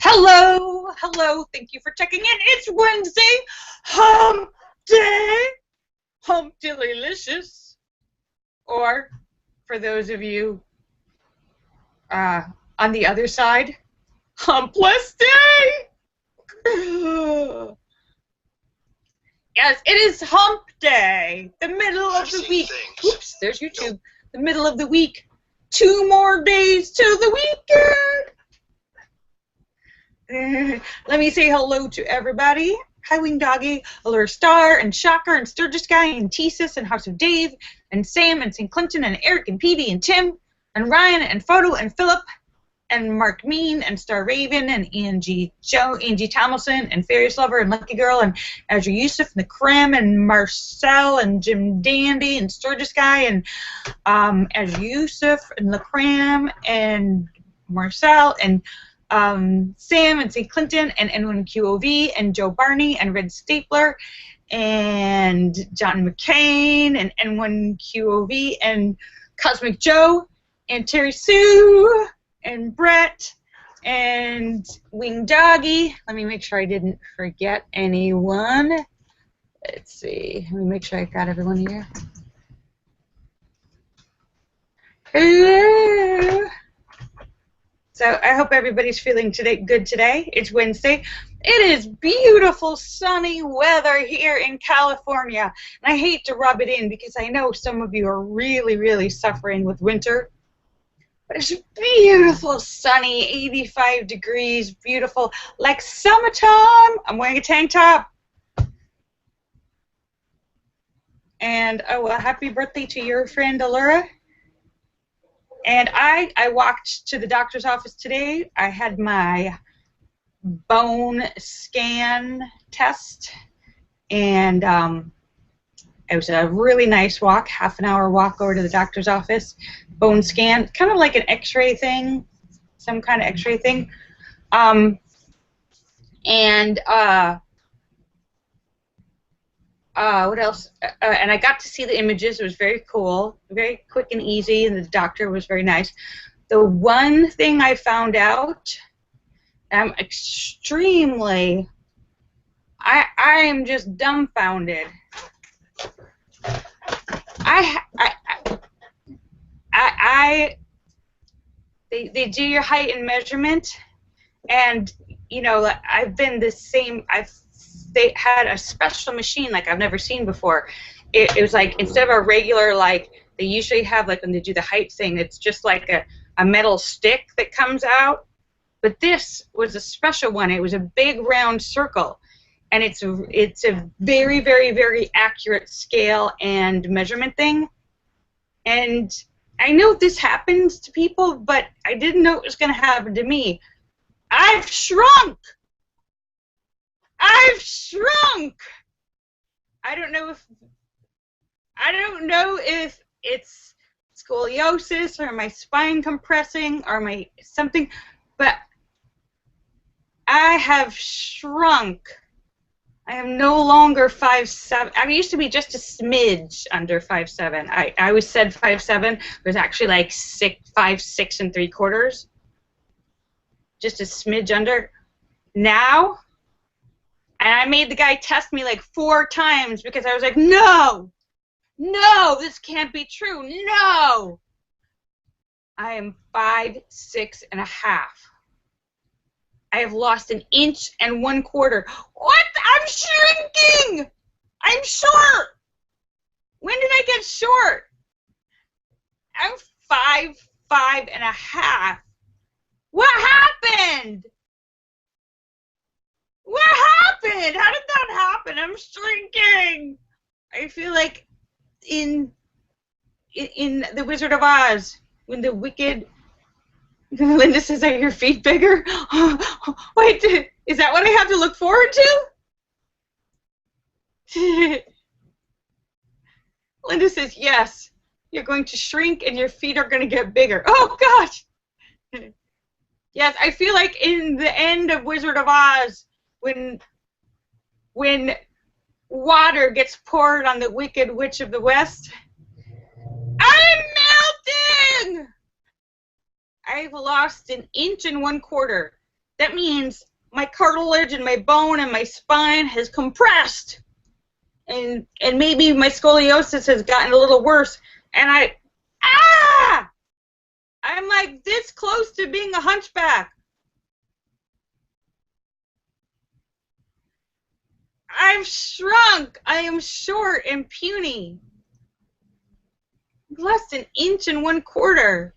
Hello, hello, thank you for checking in. It's Wednesday, hump day, humpdillylicious. Or, for those of you on the other side, humpless day. Yes, it is hump day, the middle of the week. Oops, there's YouTube. The middle of the week. 2 more days till the weekend. Let me say hello to everybody. Hi, Wing Doggy, Allure Star, and Shocker, and Sturgis Guy, and Tesis, and House of Dave, and Sam, and St. Clinton, and Eric, and Peavy, and Tim, and Ryan, and Photo, and Philip, and Mark Mean, and Star Raven, and Angie Tomlinson, and Farious Lover, and Lucky Girl, and Azure Yusuf, and the Creme, and Marcel, and Jim Dandy, and Sturgis Guy, and Azure Yusuf, and the Creme, and Marcel, and Sam and St. Clinton and N1QOV and Joe Barney and Red Stapler and John McCain and N1QOV and Cosmic Joe and Terry Sue and Brett and Wing Doggy. Let me make sure I didn't forget anyone. Let's see. Let me make sure I got everyone here. Hello. So I hope everybody's feeling good today. It's Wednesday. It is beautiful sunny weather here in California. And I hate to rub it in because I know some of you are really, really suffering with winter. But it's beautiful, sunny, 85 degrees, beautiful, like summertime. I'm wearing a tank top. And oh, well, happy birthday to your friend Allura. And I walked to the doctor's office today. I had my bone scan test, and it was a really nice walk, half-an-hour walk over to the doctor's office. Bone scan, kind of like an x-ray thing, some kind of x-ray thing. What else? And I got to see the images. It was very cool, very quick and easy, and the doctor was very nice. The one thing I found out, I'm extremely, I am just dumbfounded. They do your height and measurement, and you know, I've been the same. They had a special machine like I've never seen before. It was like, instead of a regular, like they usually have, like when they do the height thing, it's just like a metal stick that comes out. But this was a special one. It was a big round circle, and it's a very, very, very accurate scale and measurement thing. And I know this happens to people, but I didn't know it was going to happen to me. I've shrunk. I've shrunk. I don't know if it's scoliosis or my spine compressing or my something, but I have shrunk. I am no longer 5'7". I used to be just a smidge under 5'7". I always said 5'7". It was actually like 5'6"3/4. Just a smidge under. Now, and I made the guy test me like 4 times because I was like, no, this can't be true, no. I am 5'6½". I have lost 1 1/4 inches. What? I'm shrinking. I'm short. When did I get short? I'm 5'5½". What happened? What happened? How did that happen? I'm shrinking. I feel like in The Wizard of Oz, when the wicked Linda says, "Are your feet bigger?" Wait, is that what I have to look forward to? Linda says, "Yes, you're going to shrink and your feet are going to get bigger." Oh gosh. Yes, I feel like in the end of Wizard of Oz, when water gets poured on the Wicked Witch of the West, I'm melting! I've lost 1 1/4 inches. that means my cartilage and my bone and my spine has compressed, and maybe my scoliosis has gotten a little worse, and I'm like this close to being a hunchback. I've shrunk. I am short and puny. Less an inch and 1/4.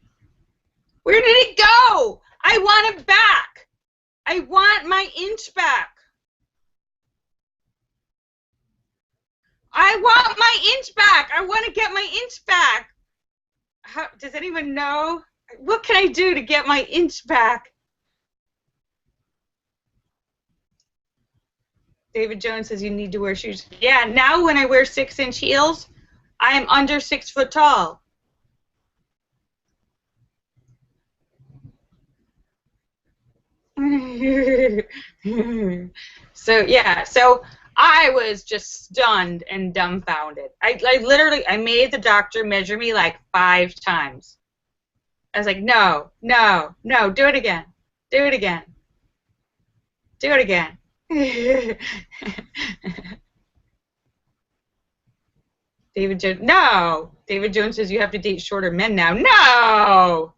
Where did it go? I want it back. I want my inch back. I want my inch back. I want to get my inch back. Does anyone know? What can I do to get my inch back? David Jones says you need to wear shoes. Yeah, now when I wear 6-inch heels, I am under 6 foot tall. So yeah, so I was just stunned and dumbfounded. I made the doctor measure me like 5 times. I was like, no, no, no, do it again. Do it again. Do it again. David Jones, no. David Jones says you have to date shorter men now. No.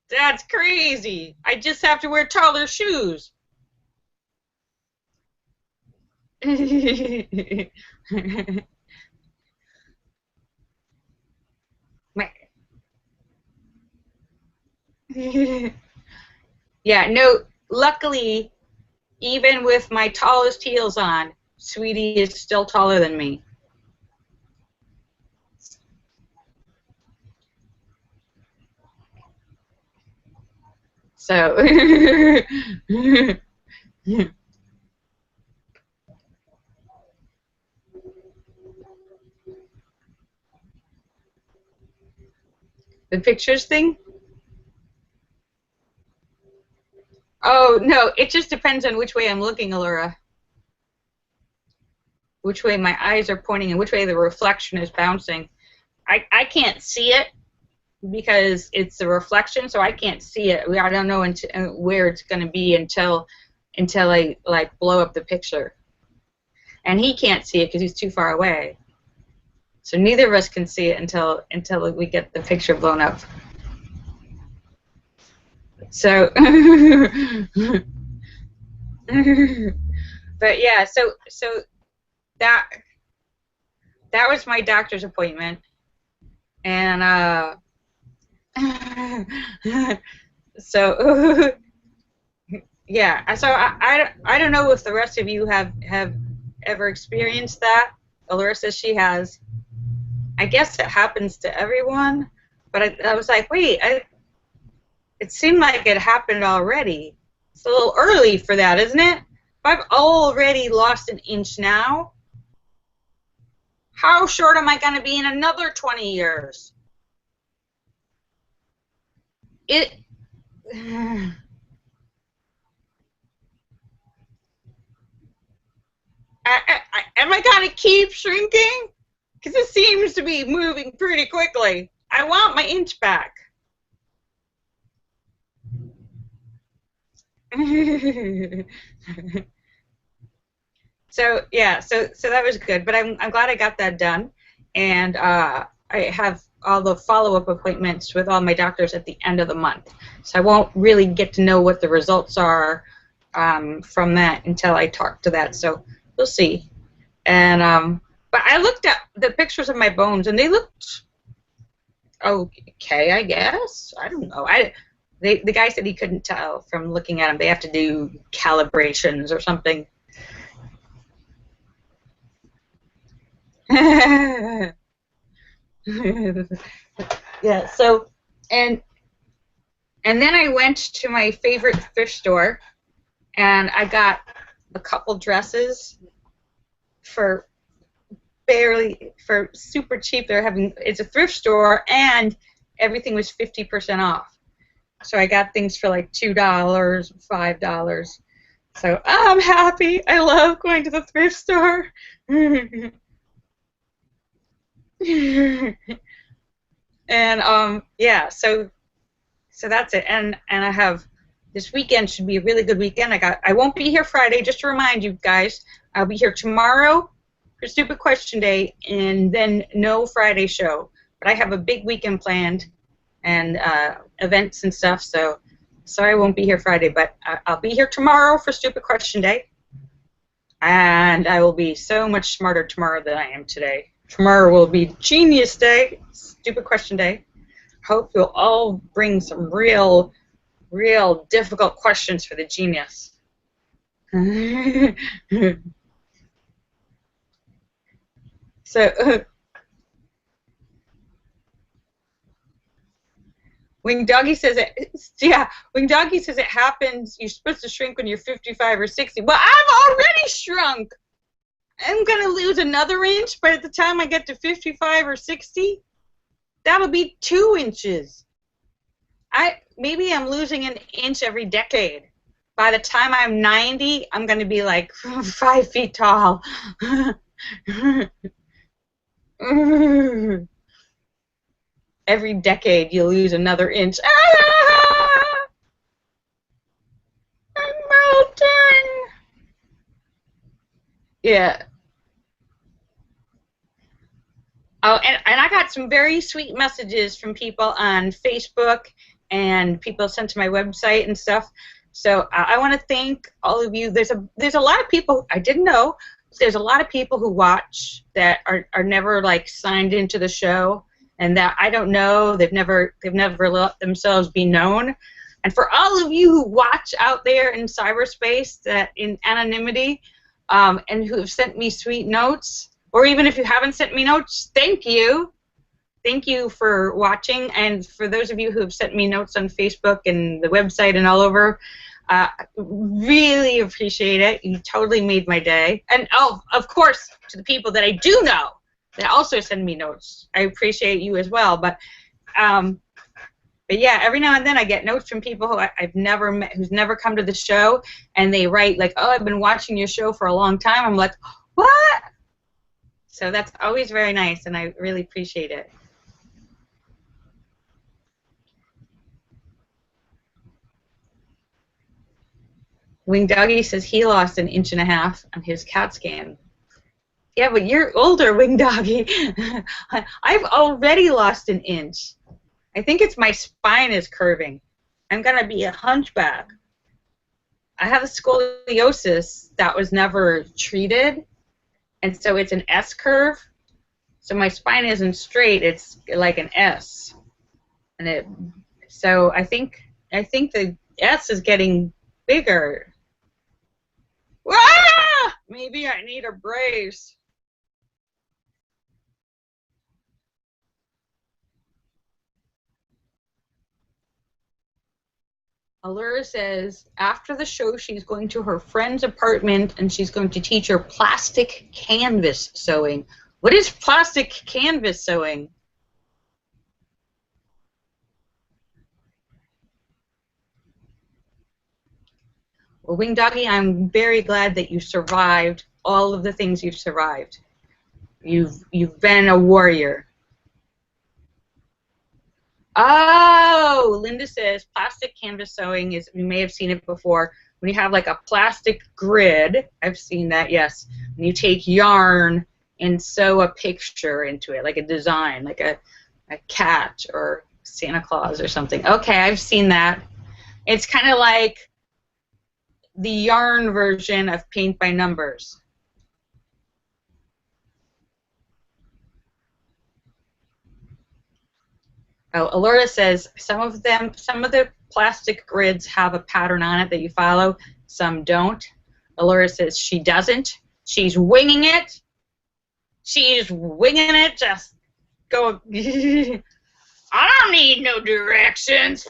That's crazy. I just have to wear taller shoes. Yeah, no, luckily, even with my tallest heels on, Sweetie is still taller than me. So, the pictures thing? Oh, no, it just depends on which way I'm looking, Allura. Which way my eyes are pointing and which way the reflection is bouncing. I can't see it because it's a reflection, so I can't see it. I don't know where it's going to be until I like blow up the picture. And he can't see it because he's too far away. So neither of us can see it until we get the picture blown up. So, but yeah, so that was my doctor's appointment, and so yeah. So I don't know if the rest of you have ever experienced that. Allura says she has. I guess it happens to everyone, but I was like, wait, it seemed like it happened already. It's a little early for that, isn't it? If I've already lost an inch now, how short am I going to be in another 20 years? Am I going to keep shrinking? Because it seems to be moving pretty quickly. I want my inch back. So yeah, so that was good. But I'm glad I got that done, and I have all the follow-up appointments with all my doctors at the end of the month. So I won't really get to know what the results are from that until I talk to that. So we'll see. And but I looked at the pictures of my bones, and they looked okay, I guess. I don't know. The guy said he couldn't tell from looking at them. They have to do calibrations or something. Yeah. So, and then I went to my favorite thrift store, and I got a couple dresses for super cheap. It's a thrift store, and everything was 50% off. So I got things for like $2, $5. So I'm happy. I love going to the thrift store. And yeah, so that's it. And I have This weekend should be a really good weekend. I won't be here Friday, just to remind you guys. I'll be here tomorrow for Stupid Question Day, and then no Friday show. But I have a big weekend planned, and events and stuff, so sorry I won't be here Friday, but I'll be here tomorrow for Stupid Question Day. And I will be so much smarter tomorrow than I am today. Tomorrow will be Genius Day, Stupid Question Day. Hope you'll all bring some real difficult questions for the genius. So, Wing Doggy says it happens. You're supposed to shrink when you're 55 or 60. Well, I've already shrunk. I'm gonna lose another inch, but at the time I get to 55 or 60, that'll be 2 inches. Maybe I'm losing an inch every decade. By the time I'm 90, I'm gonna be like 5 feet tall. Every decade you lose another inch. Ah! I'm melting. Yeah. Oh, and I got some very sweet messages from people on Facebook and people sent to my website and stuff. So I want to thank all of you. There's a lot of people I didn't know. There's a lot of people who watch that are never like signed into the show, and that I don't know. They've never let themselves be known. And for all of you who watch out there in cyberspace, that in anonymity, and who have sent me sweet notes, or even if you haven't sent me notes, thank you. Thank you for watching, and for those of you who have sent me notes on Facebook and the website and all over, really appreciate it. You totally made my day. And oh, of course, to the people that I do know that also send me notes, I appreciate you as well. But yeah, every now and then I get notes from people who I've never met, who's never come to the show, and they write like, "Oh, I've been watching your show for a long time." I'm like, "What?" So that's always very nice, and I really appreciate it. Wing Doggy says he lost an inch and a half on his CAT scan. Yeah, but you're older, Wing Doggy. I've already lost an inch. I think it's my spine is curving. I'm going to be a hunchback. I have a scoliosis that was never treated, and so it's an S curve. So my spine isn't straight, it's like an S. So I think the S is getting bigger. Ah! Maybe I need a brace. Allura says after the show she's going to her friend's apartment and she's going to teach her plastic canvas sewing. What is plastic canvas sewing? Well, Wing Doggy, I'm very glad that you survived all of the things you've survived. You've been a warrior. Oh, Linda says plastic canvas sewing is, you may have seen it before, when you have like a plastic grid. I've seen that, yes. When you take yarn and sew a picture into it, like a design, like a cat or Santa Claus or something. Okay, I've seen that. It's kind of like the yarn version of paint by numbers. Oh, Alora says some of the plastic grids have a pattern on it that you follow, some don't. Alora says she doesn't. She's winging it. She's winging it. Just go. I don't need no directions.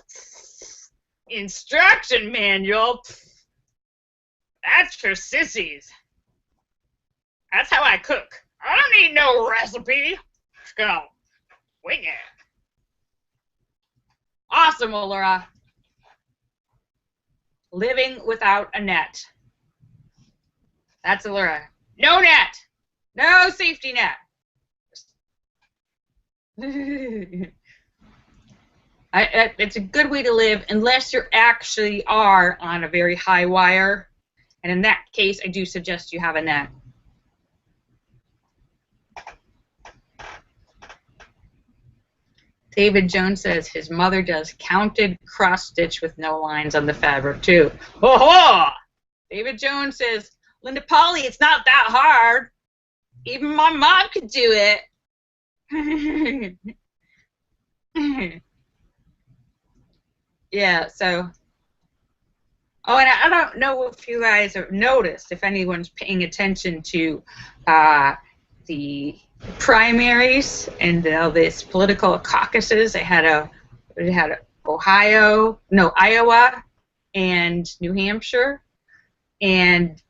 Instruction manual. That's for sissies. That's how I cook. I don't need no recipe. Just gonna wing it. Awesome, Allura. Living without a net. That's Allura. No net. No safety net. It's a good way to live unless you actually are on a very high wire. And in that case, I do suggest you have a net. David Jones says his mother does counted cross stitch with no lines on the fabric too. Oh! David Jones says, Linda Polly, it's not that hard. Even my mom could do it. Yeah, so. Oh, and I don't know if you guys have noticed, if anyone's paying attention to the primaries and this political caucuses. It had Iowa, and New Hampshire, and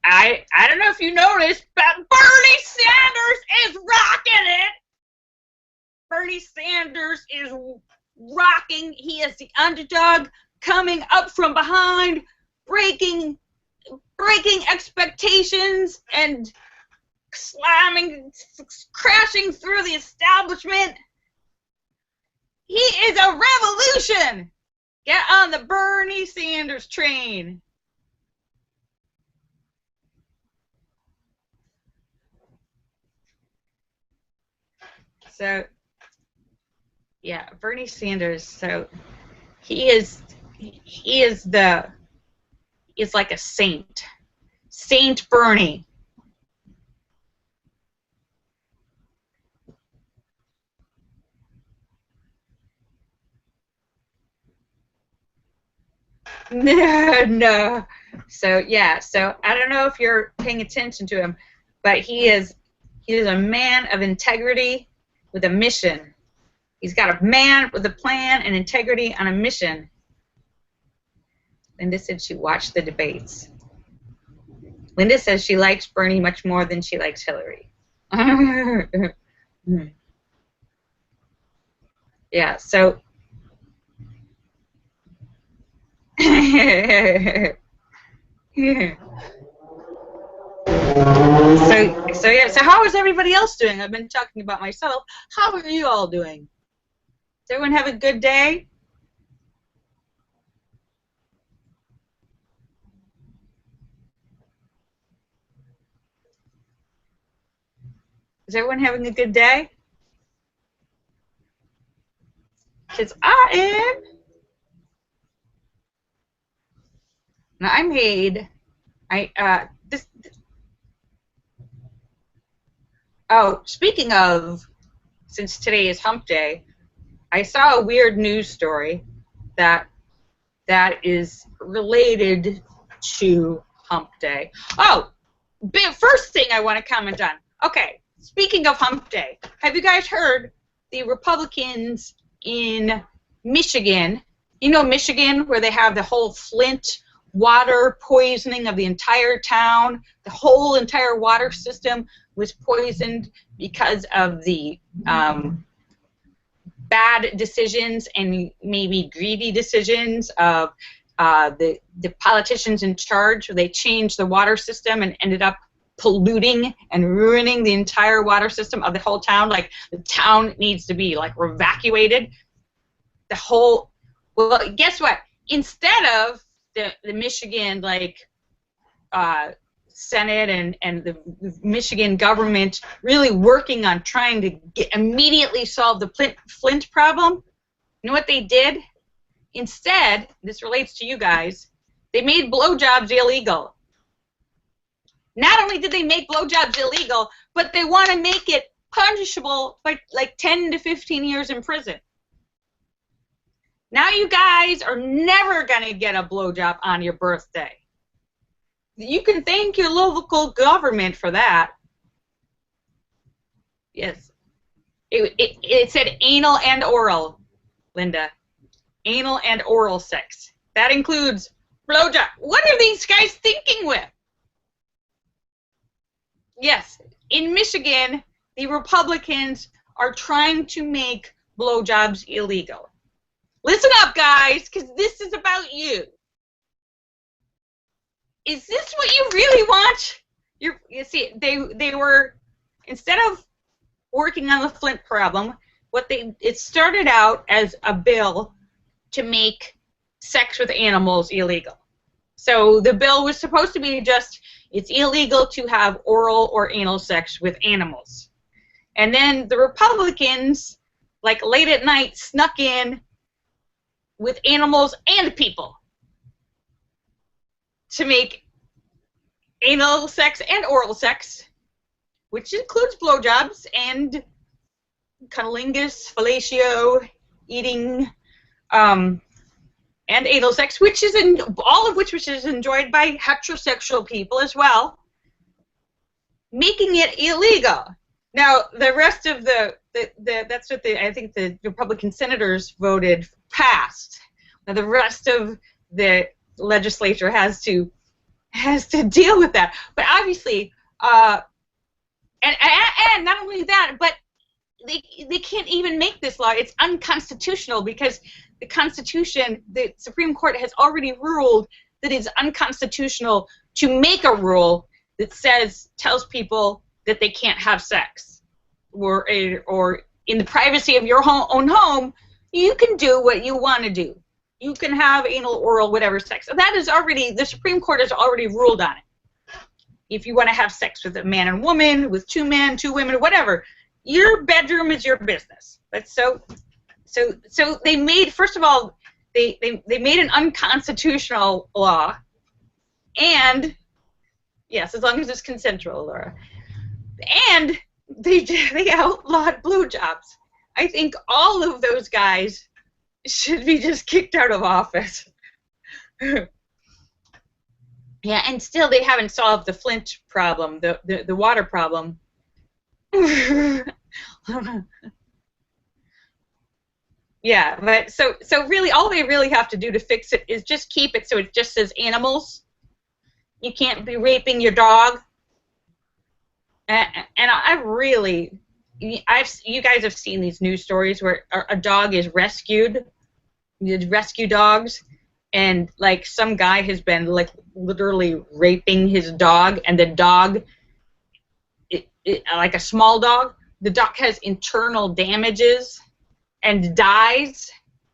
I don't know if you noticed, but Bernie Sanders is rocking it. Bernie Sanders is rocking. He is the underdog, coming up from behind, breaking expectations and crashing through the establishment. He is a revolution. Get on the Bernie Sanders train. So, yeah, Bernie Sanders. So he is like a saint. Saint Bernie. No. So yeah, so I don't know if you're paying attention to him, but he is a man of integrity with a mission. He's got a man with a plan and integrity on a mission. Linda said she watched the debates. Linda says she likes Bernie much more than she likes Hillary. Yeah, so So how is everybody else doing? I've been talking about myself. How are you all doing? Does everyone have a good day? Is everyone having a good day? Because I am. Now I made. Oh, speaking of, since today is Hump Day, I saw a weird news story that is related to Hump Day. Oh, first thing I want to comment on. Okay, speaking of Hump Day, have you guys heard the Republicans in Michigan? You know Michigan, where they have the whole Flint water poisoning of the entire town. The whole entire water system was poisoned because of the bad decisions and maybe greedy decisions of the politicians in charge. They changed the water system and ended up polluting and ruining the entire water system of the whole town. Like, the town needs to be like evacuated. The whole, well, guess what? Instead of the Michigan Senate and the Michigan government really working on trying to immediately solve the Flint problem, you know what they did? Instead, this relates to you guys, they made blowjobs illegal. Not only did they make blowjobs illegal, but they want to make it punishable by like 10 to 15 years in prison. Now you guys are never going to get a blowjob on your birthday. You can thank your local government for that. Yes. It said anal and oral, Linda. Anal and oral sex. That includes blowjob. What are these guys thinking with? Yes. In Michigan, the Republicans are trying to make blowjobs illegal. Listen up, guys, because this is about you. Is this what you really want? You see, they were, instead of working on the Flint problem, it started out as a bill to make sex with animals illegal. So the bill was supposed to be just, it's illegal to have oral or anal sex with animals. And then the Republicans, like late at night, snuck in with animals and people to make anal sex and oral sex, which includes blowjobs and cunnilingus, fellatio, eating, and anal sex, which is all of which is enjoyed by heterosexual people as well, making it illegal. Now, the rest of that's what I think the Republican senators voted passed. Now, the rest of the legislature has to deal with that. But obviously, and not only that, but they can't even make this law. It's unconstitutional because the Constitution, the Supreme Court has already ruled that it's unconstitutional to make a rule that tells people that they can't have sex, or in the privacy of your own home, you can do what you want to do. You can have anal, oral, whatever sex. That is already, the Supreme Court has already ruled on it. If you want to have sex with a man and woman, with two men, two women, whatever, your bedroom is your business. But so they made, first of all, they made an unconstitutional law, and yes, as long as it's consensual, Laura, and they outlawed blowjobs. I think all of those guys should be just kicked out of office. Yeah, and still they haven't solved the Flint problem, the water problem. Yeah, but so really all they really have to do to fix it is just keep it so it just says animals. You can't be raping your dog. And you guys have seen these news stories where a dog is rescued, rescue dogs, and like some guy has been like literally raping his dog, and the dog, like a small dog, the dog has internal damages and dies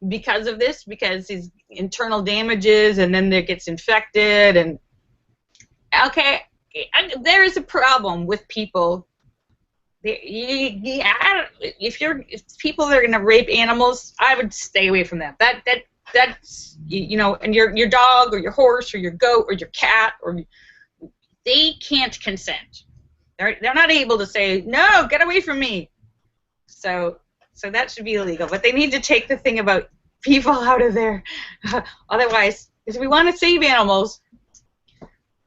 because of this, because his internal damages, and then it gets infected. And okay, there is a problem with people. If people that are going to rape animals, I would stay away from that. That's you know, and your dog or your horse or your goat or your cat, or they can't consent. They're not able to say no, get away from me. So that should be illegal. But they need to take the thing about people out of there. Otherwise, because we want to save animals,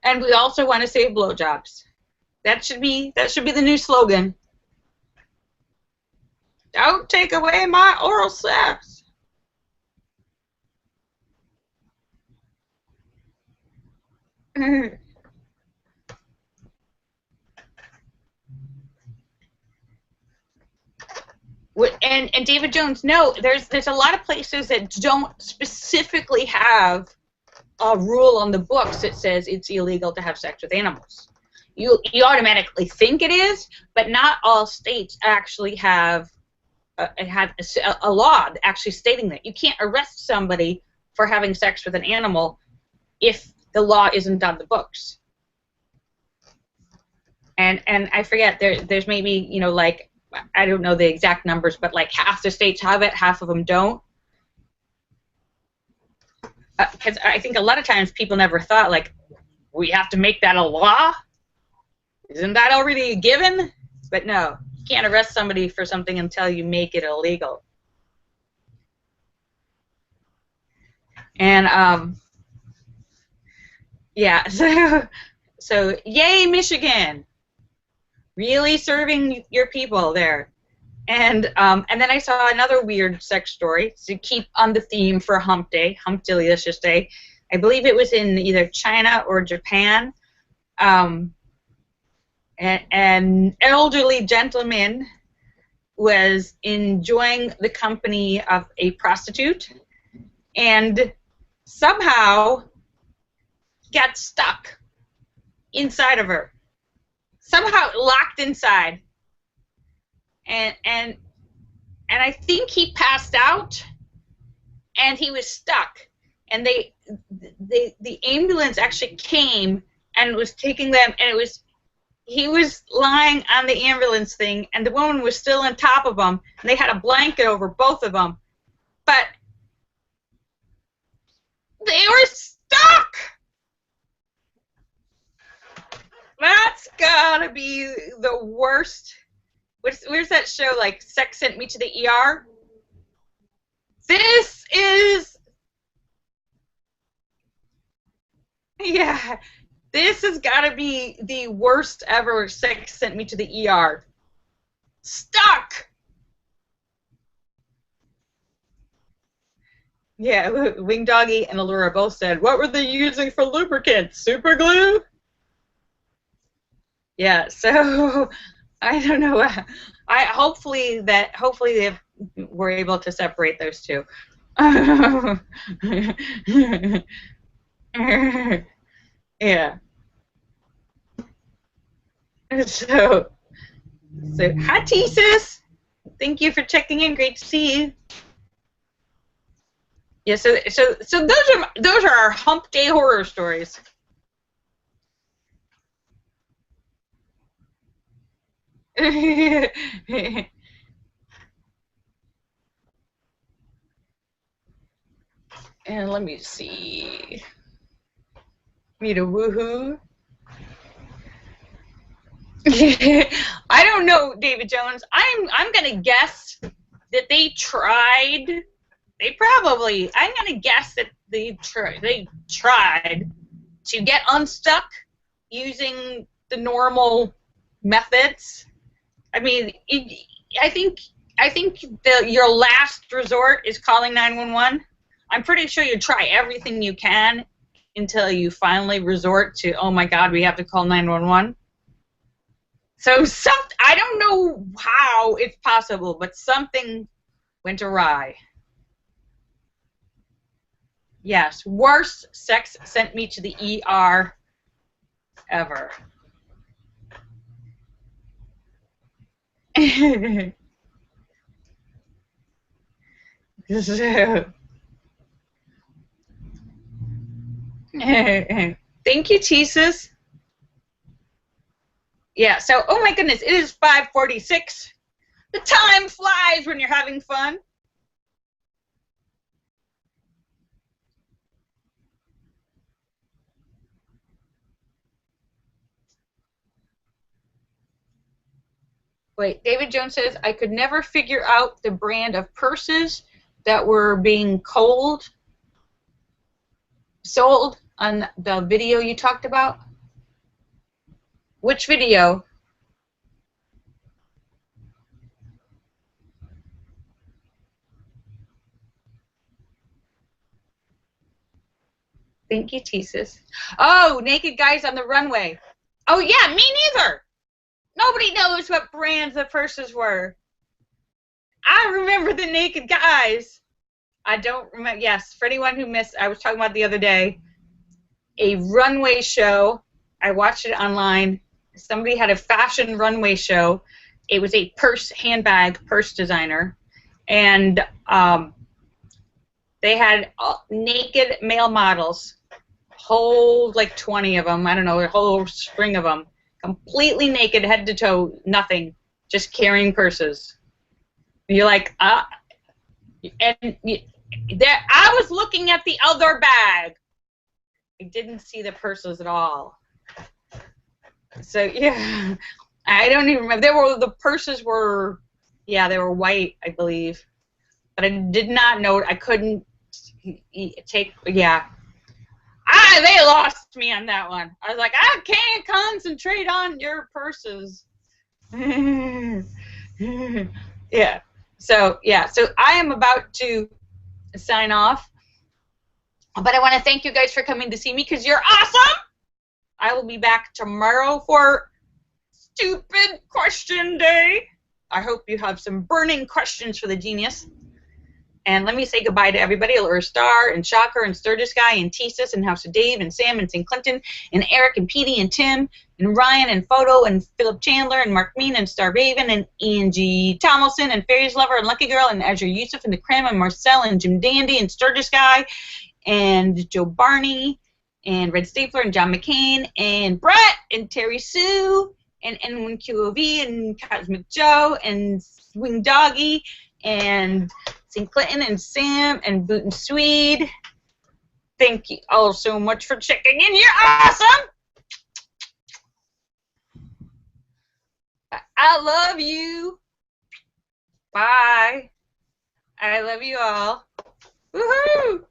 and we also want to save blowjobs. That should be the new slogan. Don't take away my oral sex. And David Jones, no, there's a lot of places that don't specifically have a rule on the books that says it's illegal to have sex with animals. You automatically think it is, but not all states actually have a law actually stating that. You can't arrest somebody for having sex with an animal if the law isn't on the books. And I forget, there's maybe, you know, like, I don't know the exact numbers, but like half the states have it, half of them don't. Because I think a lot of times people never thought, like, we have to make that a law? Isn't that already a given? But no, you can't arrest somebody for something until you make it illegal. And yeah, so yay, Michigan, really serving your people there. And then I saw another weird sex story to keep on the theme for Hump Day, Hump Delicious Day. I believe it was in either China or Japan. An elderly gentleman was enjoying the company of a prostitute and somehow got stuck inside of her, somehow locked inside, and and I think he passed out, and he was stuck. And the ambulance actually came and was taking them, and he was lying on the ambulance thing, and the woman was still on top of him, and they had a blanket over both of them, but they were stuck. That's gotta be the worst. Where's that show, like Sex Sent Me to the ER? This is, yeah, this has got to be the worst ever. Sex Sent Me to the ER. Stuck. Yeah, Wing Doggy and Allura both said, what were they using for lubricant? Super glue? Yeah, so I don't know. Hopefully they were able to separate those two. Yeah. So hi T-Sis. Thank you for checking in. Great to see you. Yeah, so those are our hump day horror stories. And let me see. Meet a woohoo. I don't know, David Jones. I'm gonna guess that they tried. I'm gonna guess that they tried to get unstuck using the normal methods. I mean, I think your last resort is calling 911. I'm pretty sure you try everything you can until you finally resort to, oh my God, we have to call 911. So I don't know how it's possible, but something went awry. Yes, worst sex sent me to the ER ever. Thank you, Jesus. Yeah, so, oh my goodness, it is 5:46. The time flies when you're having fun. Wait, David Jones says, I could never figure out the brand of purses that were being sold on the video you talked about. Which video? Thank you, Tesis. Oh, naked guys on the runway. Oh, yeah, me neither. Nobody knows what brands the purses were. I remember the naked guys. I don't remember. Yes, for anyone who missed, I was talking about the other day, a runway show. I watched it online. Somebody had a fashion runway show. It was a handbag purse designer. And they had naked male models, whole, like 20 of them, I don't know, a whole string of them, completely naked, head to toe, nothing, just carrying purses. You're like, and I was looking at the other bag. I didn't see the purses at all. So yeah, I don't even remember. The purses were, yeah, they were white, I believe, but I did not know. I couldn't take. Yeah, they lost me on that one. I was like, I can't concentrate on your purses. Yeah. So I am about to sign off, but I want to thank you guys for coming to see me because you're awesome. I will be back tomorrow for Stupid Question Day. I hope you have some burning questions for the genius. And let me say goodbye to everybody. Laura Star and Shocker and Sturgis Guy and Tesis and House of Dave and Sam and St. Clinton and Eric and Petey and Tim and Ryan and Photo and Philip Chandler and Mark Mean and Star Raven and Angie Tomlinson and Fairies Lover and Lucky Girl and Azure Yusuf and the Crim and Marcel and Jim Dandy and Sturgis Guy and Joe Barney and Red Stapler and John McCain and Brett and Terry Sue and N1QOV and Cosmic Joe and Swing Doggy and St. Clinton and Sam and Boot and Swede. Thank you all so much for checking in. You're awesome. I love you. Bye. I love you all. Woohoo!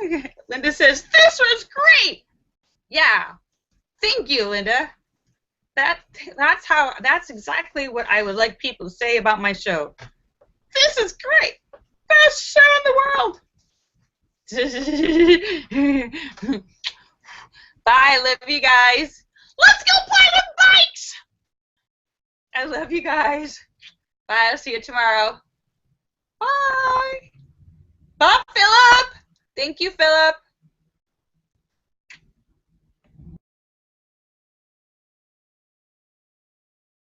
Okay. Linda says, this was great. Yeah. Thank you, Linda. That's exactly what I would like people to say about my show. This is great. Best show in the world. Bye. Love you guys. Let's go play with bikes. I love you guys. Bye. I'll see you tomorrow. Bye. Bye, Philip. Thank you, Philip.